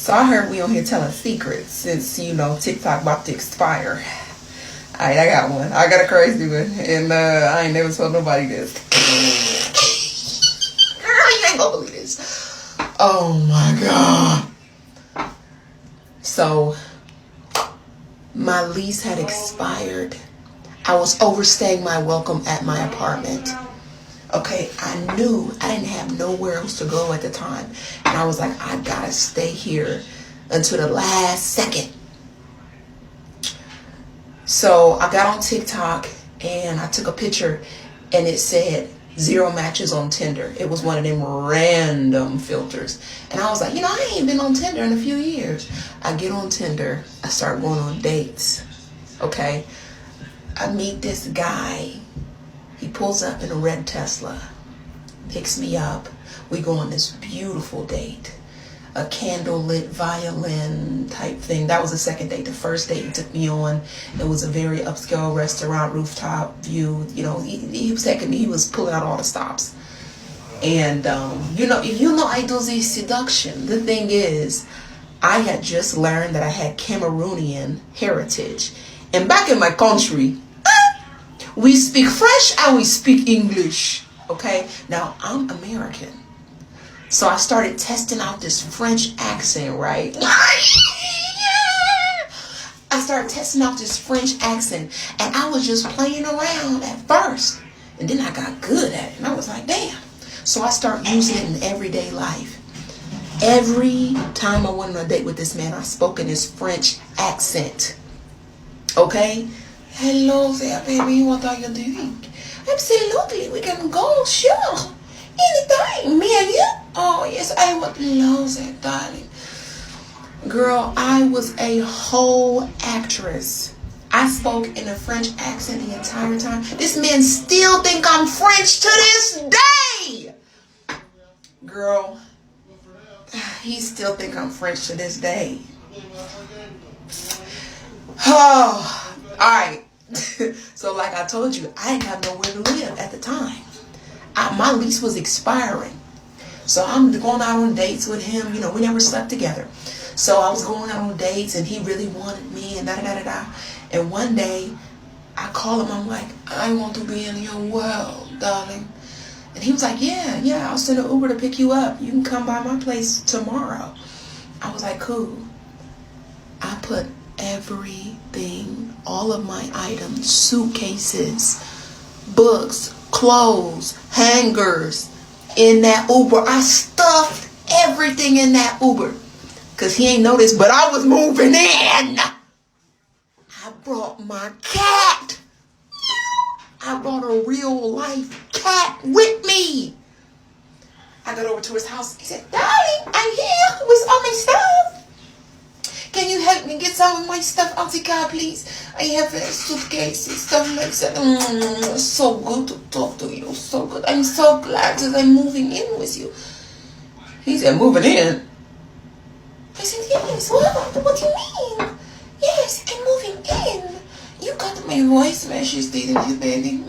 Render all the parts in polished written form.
So I heard we on here telling secrets since, you know, TikTok about to expire. Alright, I got one. I got a crazy one. And I ain't never told nobody this. Girl, you ain't gonna believe this. Oh my God. So, my lease had expired. I was overstaying my welcome at my apartment. Okay, I knew I didn't have nowhere else to go at the time. And I was like, I gotta stay here until the last second. So I got on TikTok and I took a picture and it said 0 matches on Tinder. It was one of them random filters. And I was like, you know, I ain't been on Tinder in a few years. I get on Tinder. I start going on dates. Okay. I meet this guy. He pulls up in a red Tesla, picks me up. We go on this beautiful date, a candlelit violin type thing. That was the second date. The first date he took me on, it was a very upscale restaurant, rooftop view. You know, he was taking me, he was pulling out all the stops. And, you know, I do this seduction. The thing is, I had just learned that I had Cameroonian heritage. And back in my country, we speak French and we speak English, okay? Now, I'm American. So I started testing out this French accent, right? I started testing out this French accent. And I was just playing around at first. And then I got good at it. And I was like, damn. So I started using it in everyday life. Every time I went on a date with this man, I spoke in his French accent. Okay? Hello there, baby. What are you doing? Absolutely. We can go, sure. Anytime. Me and you? Oh, yes, I would love that, darling. Girl, I was a whole actress. I spoke in a French accent the entire time. This man still think I'm French to this day. Girl, he still think I'm French to this day. Oh. All right. So like I told you, I didn't have nowhere to live at the time. My lease was expiring. So I'm going out on dates with him. You know, we never slept together. So I was going out on dates and he really wanted me and da-da-da-da-da. And one day I call him. I'm like, I want to be in your world, darling. And he was like, yeah, I'll send an Uber to pick you up. You can come by my place tomorrow. I was like, cool. I put everything, all of my items, suitcases, books, clothes, hangers in that Uber. I stuffed everything in that Uber because he ain't noticed, but I was moving in. I brought my cat. I brought a real life cat with me. I got over to his house. He said, darling, I'm here with all my stuff. Can you help me get some of my stuff out the car, please? I have a suitcase and stuff like that. So good to talk to you. So good. I'm so glad that I'm moving in with you. He said, moving in? I said, yes. What do you mean? Yes, I'm moving in. You got my voice message, didn't you, baby?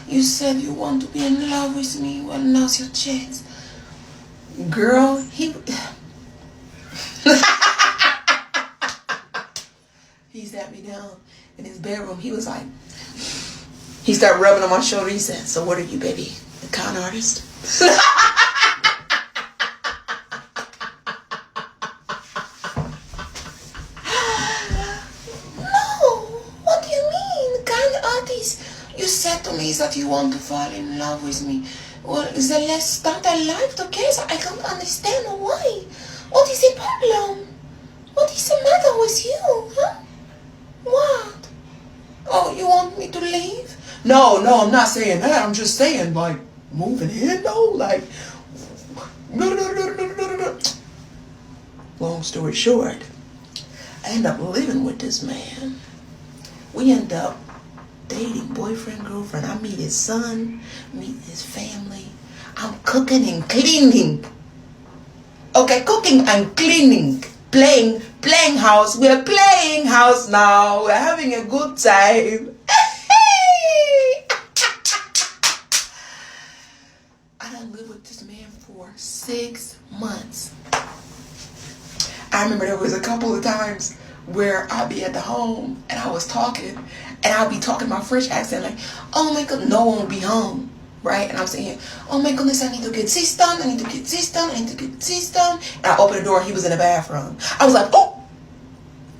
You said you want to be in love with me. Well, now's your chance. Girl, he sat me down in his bedroom. He was like, he started rubbing on my shoulder. He said, so what are you, baby? A con artist? No, what do you mean, con artist? You said to me that you want to fall in love with me. Well, then let's start a life together. I can't understand why. What is the problem? What is the matter with you, huh? What? Oh, you want me to leave? No, I'm not saying that. I'm just saying, like, moving in, though? Like, long story short, I end up living with this man. We end up dating, boyfriend, girlfriend. I meet his son, meet his family. I'm cooking and cleaning. Okay, cooking and cleaning. Playing house. We're playing house now. We're having a good time. I done lived with this man for 6 months. I remember there was a couple of times where I'd be at the home and I was talking and I'd be talking my French accent like, oh my God, no one will be home, right? And I'm saying, oh my goodness, I need to get this done, I need to get this done, I need to get this done. And I opened the door and he was in the bathroom. I was like, oh,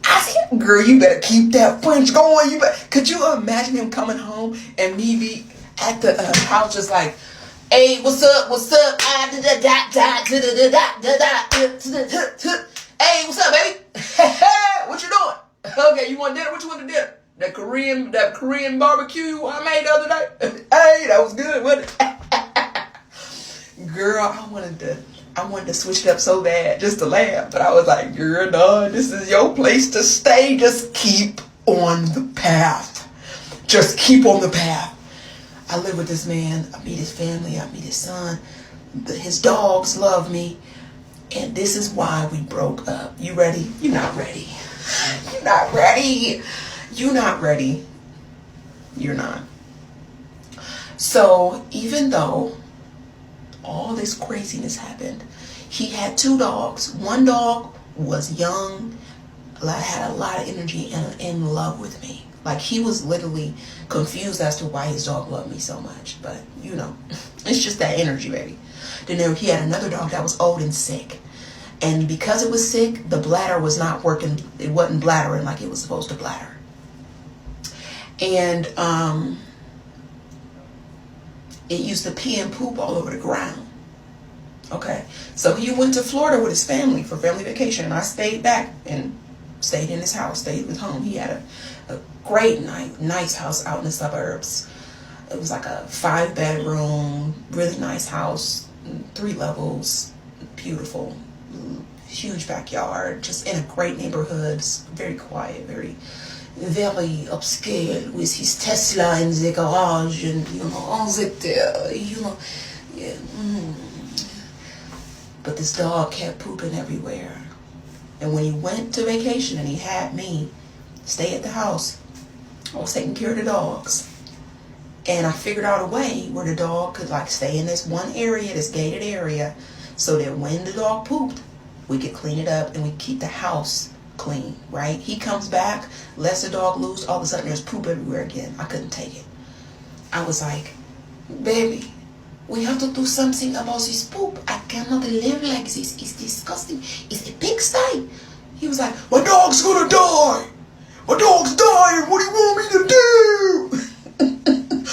I said, girl, you better keep that French going. Could you imagine him coming home and me be at the house just like, hey, what's up? What's up? Hey, what's up, baby? What you doing? Okay, you want dinner? What you want to dinner? That Korean barbecue I made the other day. Hey, that was good, wasn't it? Girl, I wanted to switch it up so bad just to laugh, but I was like, girl, no, this is your place to stay. Just keep on the path. Just keep on the path. I live with this man. I meet his family. I meet his son. His dogs love me. And this is why we broke up. You ready? You're not ready. You're not ready. You're not ready. You're not. So even though all this craziness happened, he had 2 dogs. One dog was young, had a lot of energy and in love with me. Like, he was literally confused as to why his dog loved me so much. But, you know, it's just that energy, baby. Then he had another dog that was old and sick. And because it was sick, the bladder was not working. It wasn't bladdering like it was supposed to bladder. And it used to pee and poop all over the ground. Okay. So he went to Florida with his family for family vacation. And I stayed back and stayed in his house, stayed with home. He had a great, nice house out in the suburbs. It was like a 5-bedroom, really nice house, 3 levels, beautiful, huge backyard, just in a great neighborhood, very quiet, very upscale, with his Tesla in the garage, and all that, yeah. But this dog kept pooping everywhere. And when he went to vacation and he had me stay at the house, I was taking care of the dogs. And I figured out a way where the dog could like stay in this one area, this gated area, so that when the dog pooped, we could clean it up and we keep the house clean, right? He comes back, lets the dog loose, all of a sudden there's poop everywhere again. I couldn't take it. I was like, baby, we have to do something about this poop. I cannot live like this. It's disgusting. It's a pigsty. He was like, my dog's gonna die. My dog's dying. What do you want me to do?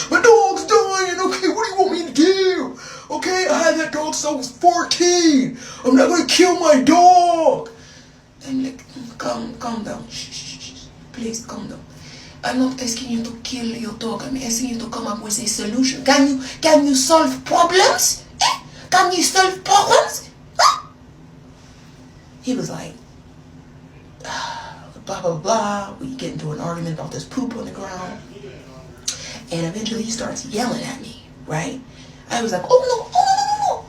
My dog's dying. Okay, what do you want me to do? Okay, I had that dog since I was 14. I'm not gonna kill my dog. I'm like, calm down. Shh. Please, calm down. I'm not asking you to kill your dog. I'm asking you to come up with a solution. Can you solve problems? Can you solve problems? He was like, blah, blah, blah. We get into an argument about this poop on the ground. And eventually he starts yelling at me, right? I was like, oh, no.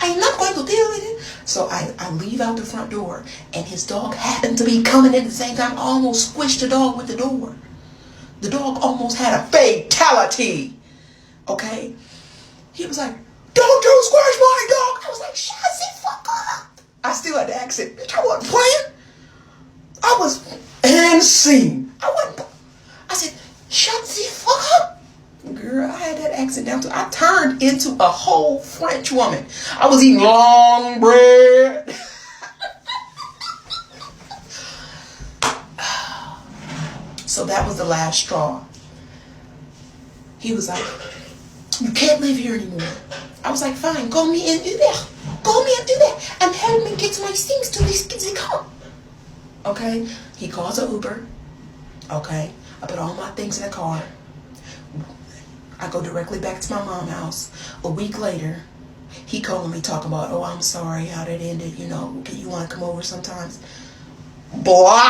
I'm not going to deal with it. So I leave out the front door. And his dog happened to be coming in at the same time. I almost squished the dog with the door. The dog almost had a fatality. Okay? He was like, don't you squish my dog. I was like, shut the fuck up. I still had the accent. Bitch, I wasn't playing. I was and scene. I said, shut the fuck up. Girl, I had that accent down too. I turned into a whole French woman. I was eating long bread. So that was the last straw. He was like, you can't live here anymore. I was like, fine, call me and do that. Call me and do that. And help me get my things to the car. Okay? He calls an Uber. Okay? I put all my things in the car. I go directly back to my mom's house. A week later, he called me talking about, oh, I'm sorry how that ended. You know, you want to come over sometimes? Boy!